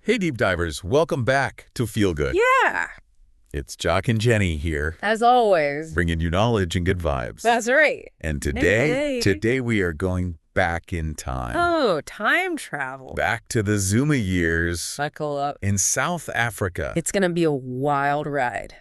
Hey, deep divers, welcome back to Feel Good. Yeah, It's Jock and Jenny here, as always. bringing you knowledge and good vibes. That's right. And today we are going back in time. Oh, time travel. Back to the Zuma years Buckle up. in South Africa. It's going to be a wild ride.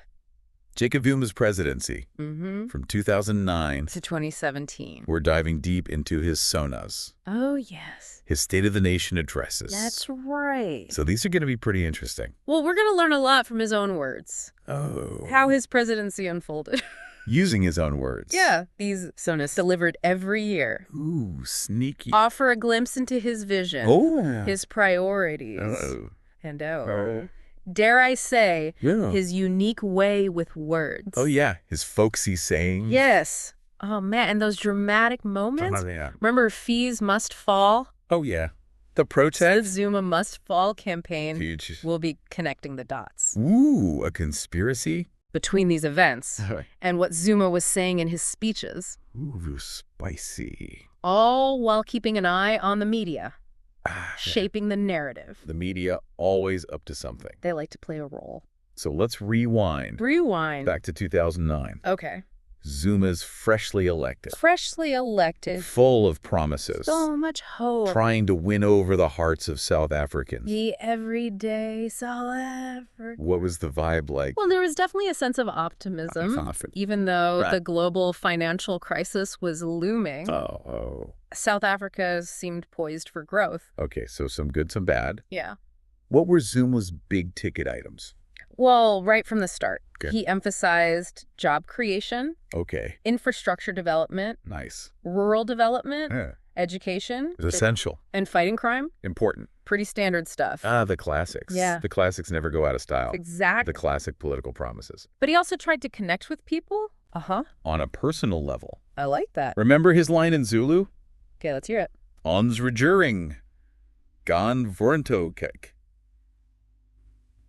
Jacob Zuma's presidency from 2009. To 2017. We're diving deep into his SONAs, Oh, yes. his State of the Nation addresses. That's right. So these are going to be pretty interesting. Well, we're going to learn a lot from his own words. Oh. How his presidency unfolded. Using his own words. Yeah. These SONAs delivered every year. Ooh, sneaky. Offer a glimpse into his vision. Oh. His priorities. Uh-oh. And Oh. dare I say, Yeah. his unique way with words. Oh, yeah. His folksy sayings. Yes. Oh, man. And those dramatic moments. Yeah. Remember, fees must fall? Oh, yeah. The The protest? Zuma must fall campaign Huge. will be connecting the dots Ooh, a conspiracy? between these events and what Zuma was saying in his speeches, Ooh, spicy. all while keeping an eye on the media, Yeah. shaping the narrative. The media always up to something. They like to play a role. So let's rewind Rewind. back to 2009. Okay. Zuma's freshly elected. Freshly elected. Full of promises. So much hope. Trying to win over the hearts of South Africans. The everyday South Africa. What was the vibe like? Well, there was definitely a sense of optimism, Confident. even though Right. the global financial crisis was looming. Oh. South Africa seemed poised for growth. Okay, so some good, some bad. Yeah. What were Zuma's big ticket items? Well, right from the start, Okay. he emphasized job creation, Okay, infrastructure development, nice. rural development, Yeah. education, It's essential. and fighting crime. Important. Pretty standard stuff. The classics. Yeah. The classics never go out of style. Exactly. The classic political promises. But he also tried to connect with people. Uh-huh. On a personal level. I like that. Remember his line in Zulu? Okay, let's hear it. Ons rejuring. Gan vornto kek.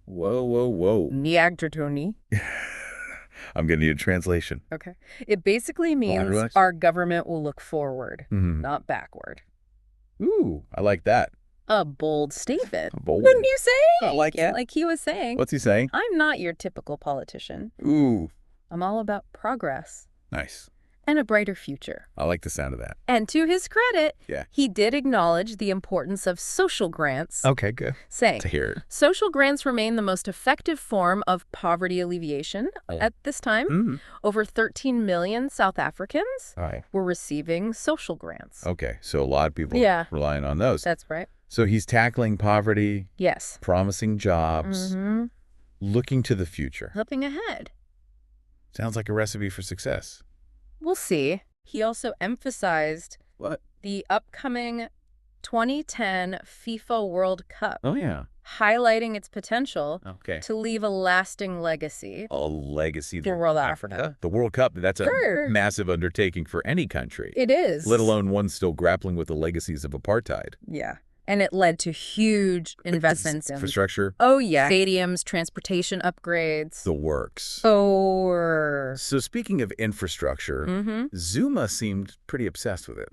Whoa. Niagdratoni. I'm going to need a translation. Okay. It basically means relax. our government will look forward, Mhm. not backward. Ooh, I like that. A bold statement. Bold. Wouldn't you say? I like it. Like he was saying. What's he saying? I'm not your typical politician. Ooh, I'm all about progress nice. and a brighter future. I like the sound of that. And to his credit, Yeah. he did acknowledge the importance of social grants, Okay, good. saying, To hear it. social grants remain the most effective form of poverty alleviation at this time. Mm. Over 13 million South Africans All right. were receiving social grants. Okay, so a lot of people Yeah. relying on those. That's right. So he's tackling poverty, Yes. promising jobs, looking to the future. Looking ahead. Sounds like a recipe for success. We'll see. He also emphasized What? the upcoming 2010 FIFA World Cup, Oh, yeah. highlighting its potential Okay. to leave a lasting legacy. A legacy. For World Africa. The World Cup, that's a Sure. massive undertaking for any country, It is. let alone one still grappling with the legacies of apartheid. Yeah. And it led to huge investments in... Infrastructure, Oh, yeah. Stadiums, transportation upgrades. the works. Oh. So speaking of infrastructure, Zuma seemed pretty obsessed with it.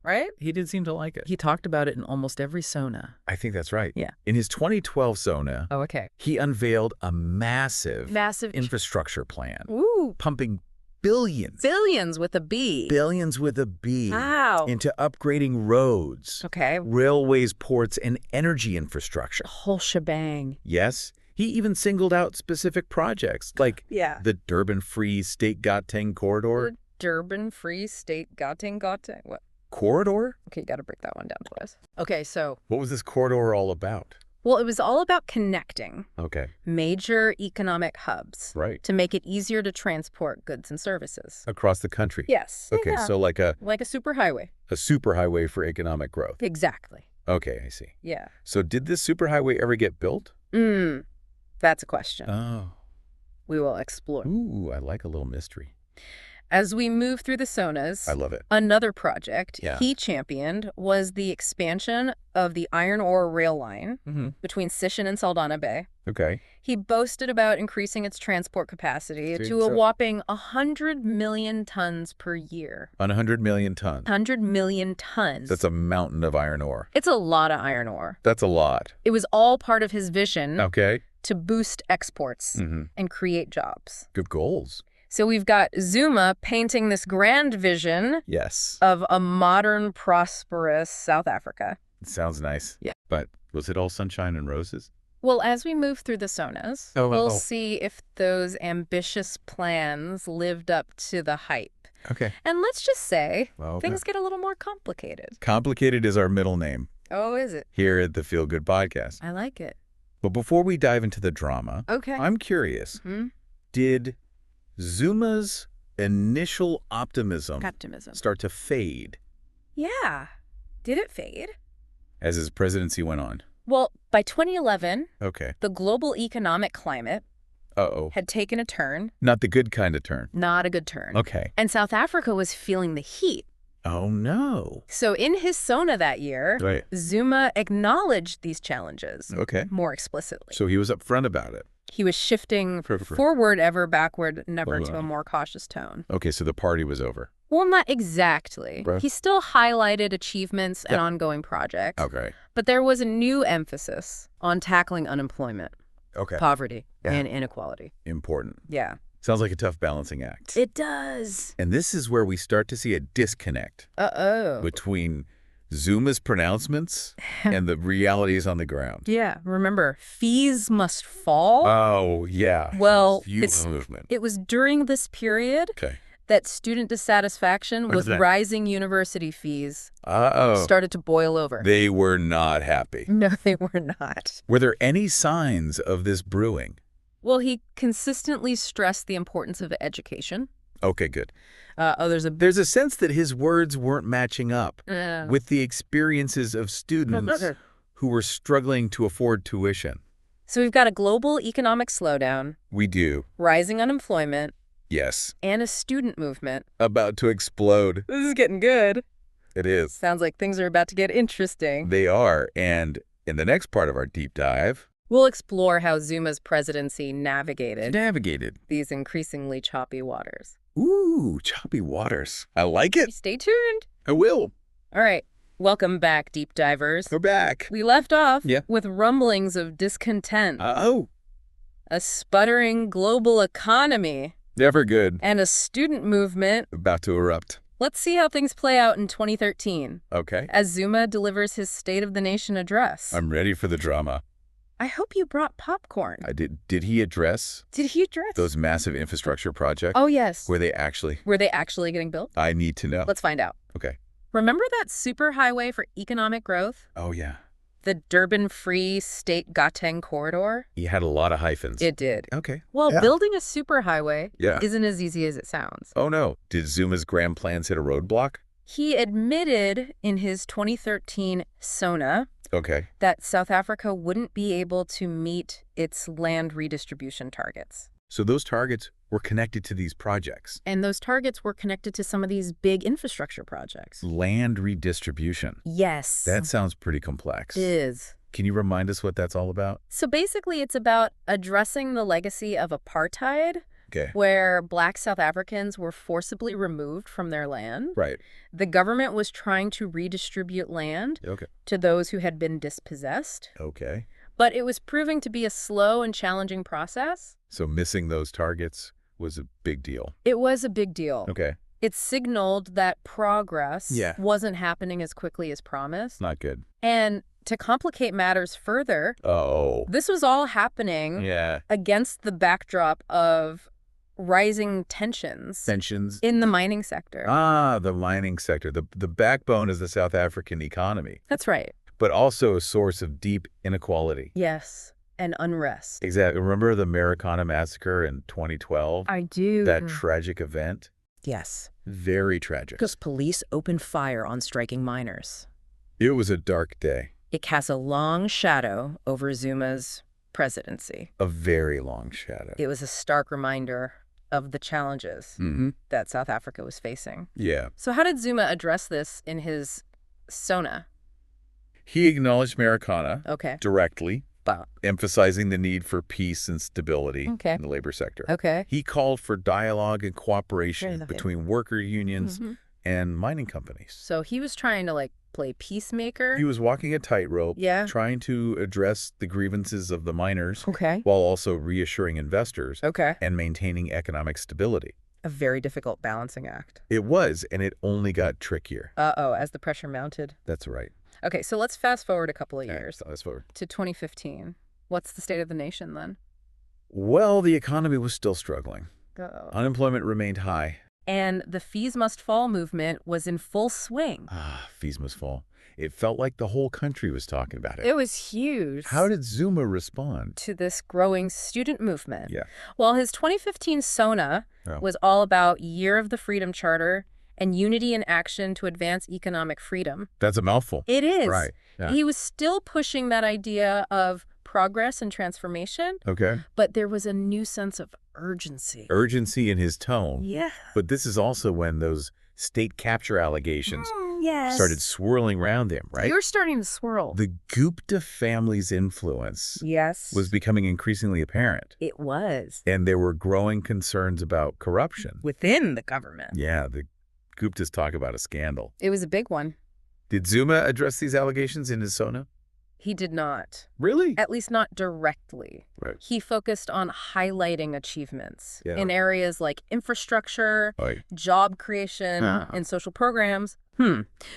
Right? He did seem to like it. He talked about it in almost every SONA. I think that's right. Yeah. In his 2012 SONA, Oh, okay. he unveiled a massive infrastructure plan, Ooh. pumping billions With a B. billions with a B Wow. into upgrading roads, Okay. railways, ports, and energy infrastructure. The whole shebang. Yes, he even singled out specific projects like Yeah. the Durban Free State Gauteng corridor. The Durban Free State Gauteng. What? Corridor? Okay, you got to break that one down for us. Okay, so, What was this corridor all about? well, it was all about connecting Okay, major economic hubs right. to make it easier to transport goods and services. Across the country. Yes. Okay, Yeah. so like a superhighway. superhighway for economic growth. Exactly. Okay, I see. Yeah. So did this superhighway ever get built? That's a question Oh. we will explore. Ooh, I like a little mystery. As we move through the SONAs, I love it. another project Yeah. he championed was the expansion of the iron ore rail line between Sishen and Saldanha Bay. Okay. He boasted about increasing its transport capacity See, to a so- whopping 100 million tons per year. 100 million tons. 100 million tons. That's a mountain of iron ore. It's a lot of iron ore. That's a lot. It was all part of his vision Okay. to boost exports and create jobs. Good goals. So we've got Zuma painting this grand vision Yes. of a modern, prosperous South Africa. It sounds nice. Yeah. But was it all sunshine and roses? Well, as we move through the SONAs, Oh, we'll see if those ambitious plans lived up to the hype. Okay. And let's just say Well, things get a little more complicated. Complicated is our middle name Oh, is it? here at the Feel Good Podcast. I like it. But before we dive into the drama, Okay. I'm curious, Hmm? did Zuma's initial optimism Optimism. start to fade Yeah. Did it fade? as his presidency went on? Well, by 2011, Okay. the global economic climate Uh-oh. had taken a turn. Not the good kind of turn. Not a good turn. Okay. And South Africa was feeling the heat. Oh, no. So in his SONA that year, Right. Zuma acknowledged these challenges Okay. more explicitly. So he was upfront about it. He was shifting forward ever, backward never to a more cautious tone. Okay, so the party was over. Well, not exactly. Right. He still highlighted achievements and ongoing projects. Okay. But there was a new emphasis on tackling unemployment, Okay. poverty, Yeah. and inequality. Important. Yeah. Sounds like a tough balancing act. It does. And this is where we start to see a disconnect Uh-oh. between Zuma's pronouncements and the realities on the ground. Yeah. Remember, fees must fall. Oh, yeah. Well, Youth movement. it was during this period Okay. that student dissatisfaction What is with that? rising university fees Uh-oh. started to boil over. They were not happy. No, they were not. Were there any signs of this brewing? Well, he consistently stressed the importance of education. Okay, good. There's There's a sense that his words weren't matching up a... with the experiences of students who were struggling to afford tuition. So we've got a global economic slowdown, We do. rising unemployment, Yes. and a student movement. About to explode. This is getting good. It is. Sounds like things are about to get interesting. They are. And in the next part of our deep dive, We'll explore how Zuma's presidency navigated navigated. these increasingly choppy waters. Ooh, choppy waters. I like it. Stay tuned. I will. All right. Welcome back, deep divers. Go back. We left off Yeah. with rumblings of discontent, Oh, a sputtering global economy, never good. and a student movement. About to erupt. Let's see how things play out in 2013 Okay. as Zuma delivers his State of the Nation address. I'm ready for the drama. I hope you brought popcorn. Did he address Did he address those massive infrastructure projects? Oh, yes. Were they actually? Were they actually getting built? I need to know. Let's find out. Okay. Remember that superhighway for economic growth? Oh, yeah. The Durban Free State Gauteng corridor? He had a lot of hyphens. It did. Okay. Well, Yeah. building a superhighway Yeah. isn't as easy as it sounds. Oh, no. Did Zuma's grand plans hit a roadblock? He admitted in his 2013 SONA Okay. that South Africa wouldn't be able to meet its land redistribution targets. So those targets were connected to these projects. And those targets were connected to some of these big infrastructure projects. Land redistribution. Yes. That sounds pretty complex. It is. Can you remind us what that's all about? So basically, it's about addressing the legacy of apartheid, Okay. where Black South Africans were forcibly removed from their land. Right. The government was trying to redistribute land Okay. to those who had been dispossessed, Okay. but it was proving to be a slow and challenging process. So missing those targets was a big deal. It was a big deal. Okay. It signaled that progress Yeah. wasn't happening as quickly as promised. Not good. And to complicate matters further, Oh. this was all happening Yeah. against the backdrop of rising tensions Tensions. in the mining sector. Ah, the mining sector. The backbone is the South African economy, That's right. but also a source of deep inequality. Yes. And unrest. Exactly. Remember the Marikana massacre in 2012? I do. That tragic event? Yes. Very tragic. Because police opened fire on striking miners. It was a dark day. It casts a long shadow over Zuma's presidency. A very long shadow. It was a stark reminder of the challenges that South Africa was facing. Yeah. So how did Zuma address this in his SONA? He acknowledged marikana Okay. directly, Wow. emphasizing the need for peace and stability in the labor sector. Okay. He called for dialogue and cooperation Very between worker unions and mining companies. So he was trying to, play peacemaker? He was walking a tightrope, Yeah. trying to address the grievances of the miners Okay. while also reassuring investors Okay. and maintaining economic stability. A very difficult balancing act. It was, and it only got trickier. Uh-oh, as the pressure mounted. That's right. Okay, so let's fast forward a couple of years So let's forward. to 2015. What's the state of the nation then? Well, the economy was still struggling. Uh-oh. Unemployment remained high. And the fees must fall movement was in full swing. Fees must fall. It felt like the whole country was talking about it. It was huge. How did Zuma respond? To this growing student movement? Yeah. Well, his 2015 SONA was all about Year of the Freedom Charter and unity in action to advance economic freedom. That's a mouthful. It is. Right. Yeah. He was still pushing that idea of progress and transformation, Okay. but there was a new sense of urgency. Urgency in his tone. Yeah. But this is also when those state capture allegations Yes. started swirling around him, right? You're starting to swirl. The Gupta family's influence Yes. was becoming increasingly apparent. It was. And there were growing concerns about corruption. Within the government. Yeah, the Guptas talk about a scandal. It was a big one. Did Zuma address these allegations in his SONA? He did not. Really? At least not directly. Right. He focused on highlighting achievements Yeah. in areas like infrastructure, Right. job creation, and social programs.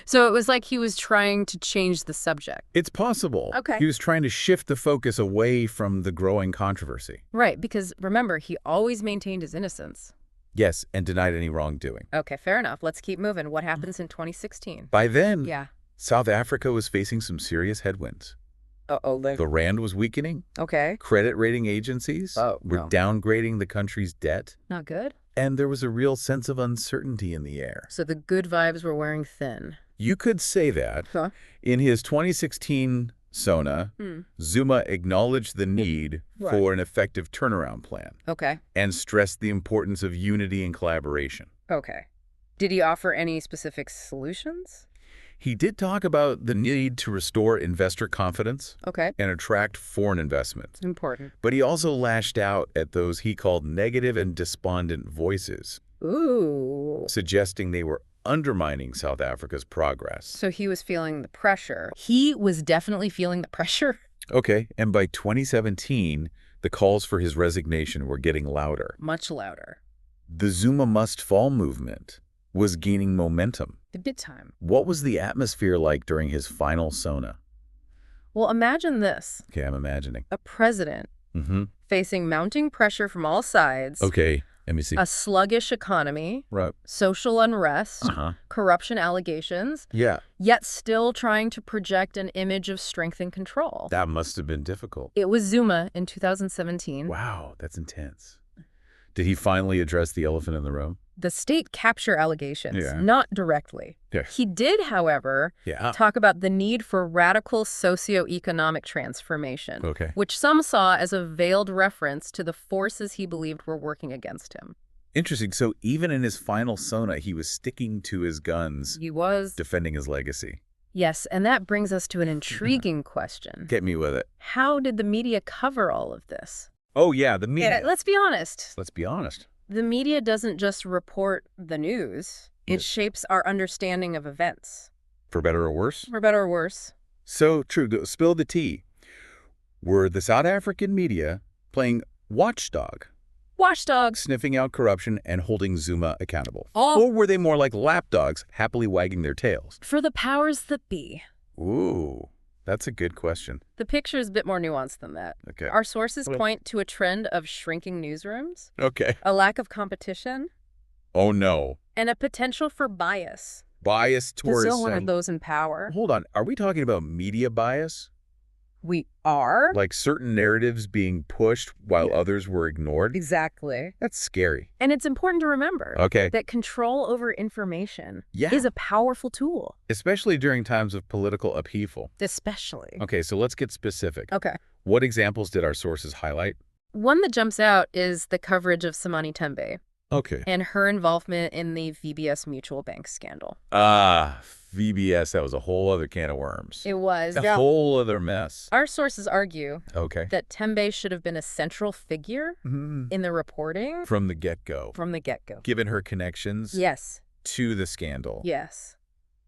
So it was like he was trying to change the subject. It's possible. Okay. He was trying to shift the focus away from the growing controversy. Right, because remember, he always maintained his innocence. Yes, and denied any wrongdoing. Okay, fair enough. Let's keep moving. What happens in 2016? By then, Yeah. South Africa was facing some serious headwinds. Uh-oh. The rand was weakening. Okay. Credit rating agencies were downgrading the country's debt. Not good. And there was a real sense of uncertainty in the air. So the good vibes were wearing thin. You could say that. Huh? In his 2016 SONA, Zuma acknowledged the need for an effective turnaround plan Okay. and stressed the importance of unity and collaboration. Okay. Did he offer any specific solutions? He did talk about the need to restore investor confidence Okay. and attract foreign investment. Important. But he also lashed out at those he called negative and despondent voices, Ooh. suggesting they were undermining South Africa's progress. So he was feeling the pressure. He was definitely feeling the pressure. Okay, and by 2017, the calls for his resignation were getting louder. Much louder. The Zuma must fall movement was gaining momentum. The big time. What was the atmosphere like during his final SONA? Well, imagine this. Okay, I'm imagining. A president facing mounting pressure from all sides. Okay, let me see. A sluggish economy. Right. Social unrest. Corruption allegations. Yeah. Yet still trying to project an image of strength and control. That must have been difficult. It was Zuma in 2017. Wow, that's intense. Did he finally address the elephant in the room? The state capture allegations, Yeah. not directly. Yeah. He did, however, talk about the need for radical socioeconomic transformation, which some saw as a veiled reference to the forces he believed were working against him. Interesting. So even in his final SONA, he was sticking to his guns. He was. Defending his legacy. Yes, and that brings us to an intriguing question. Get me with it. How did the media cover all of this? Oh, yeah, the media. Let's be honest. Let's be honest. The media doesn't just report the news. It shapes our understanding of events. For better or worse? For better or worse. So, true. Spill the tea. Were the South African media playing watchdog? Watchdogs. Sniffing out corruption and holding Zuma accountable? All Or were they more like lapdogs, happily wagging their tails? for the powers that be. Ooh, that's a good question. The picture is a bit more nuanced than that. Okay. Our sources point to a trend of shrinking newsrooms, Okay. a lack of competition, Oh, no. and a potential for bias. Bias towards... Still one of those in power. Hold on. Are we talking about media bias? We are? Like certain narratives being pushed while others were ignored? Exactly. That's scary. And it's important to remember Okay. that control over information Yeah. is a powerful tool. Especially during times of political upheaval. Especially. Okay, so let's get specific. Okay. What examples did our sources highlight? One that jumps out is the coverage of Samani Tembe, Okay. And her involvement in the VBS Mutual Bank scandal. Ah, VBS, that was a whole other can of worms. It was. A whole other mess. Our sources argue that Tembe should have been a central figure in the reporting. From the get-go. From the get-go. Given her connections Yes. to the scandal. Yes.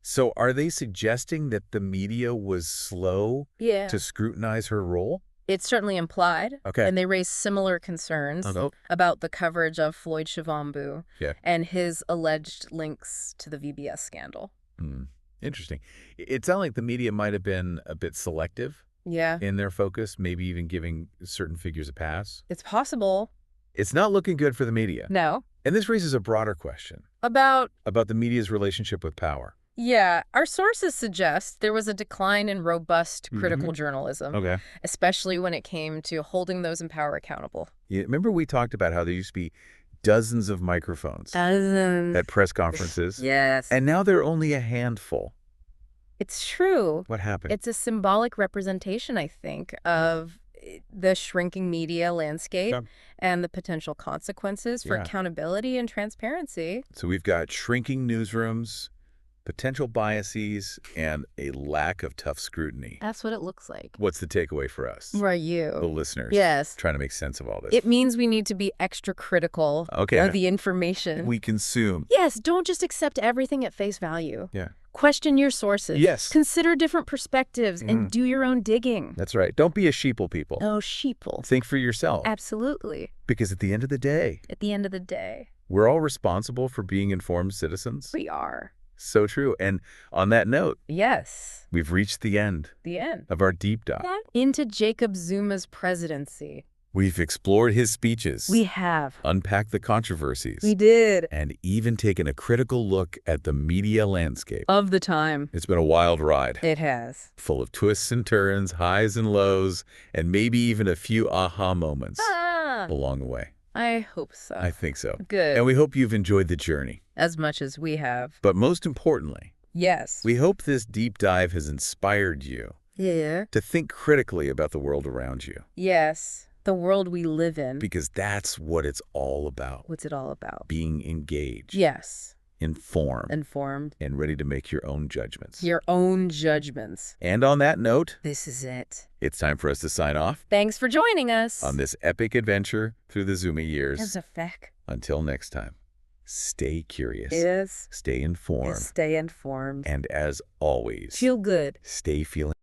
So are they suggesting that the media was slow to scrutinize her role? It's certainly implied. Okay. And they raise similar concerns about the coverage of Floyd Shivambu and his alleged links to the VBS scandal. Interesting. It sounds like the media might have been a bit selective in their focus, maybe even giving certain figures a pass. It's possible. It's not looking good for the media. No. And this raises a broader question. About the media's relationship with power. Yeah, our sources suggest there was a decline in robust critical journalism, especially when it came to holding those in power accountable. Yeah, remember we talked about how there used to be dozens of microphones at press conferences? Yes. And now there are only a handful. It's true. What happened? It's a symbolic representation, I think, of the shrinking media landscape and the potential consequences for accountability and transparency. So we've got shrinking newsrooms, potential biases, and a lack of tough scrutiny. That's what it looks like. What's the takeaway for us? Right, you. The listeners. Yes. Trying to make sense of all this. It means we need to be extra critical of the information we consume. Yes, don't just accept everything at face value. Yeah. Question your sources. Yes. Consider different perspectives and do your own digging. That's right. Don't be a sheeple, people. Oh, sheeple. Think for yourself. Absolutely. Because at the end of the day, we're all responsible for being informed citizens. We are. So true. And on that note, yes, we've reached the end of our deep dive into Jacob Zuma's presidency. We've explored his speeches. We have. Unpacked the controversies. We did. And even taken a critical look at the media landscape of the time. It's been a wild ride. It has. Full of twists and turns, highs and lows, and maybe even a few aha moments along the way. I hope so. I think so. Good. And we hope you've enjoyed the journey. As much as we have. But most importantly, yes, we hope this deep dive has inspired you to think critically about the world around you. Yes, the world we live in. Because that's what it's all about. What's it all about? Being engaged. Yes. Informed. And ready to make your own judgments. Your own judgments. And on that note, this is it. It's time for us to sign off. Thanks for joining us on this epic adventure through the Zuma years. As a fact. Until next time, stay curious. Yes. Stay informed. Stay informed. And as always, feel good. Stay feeling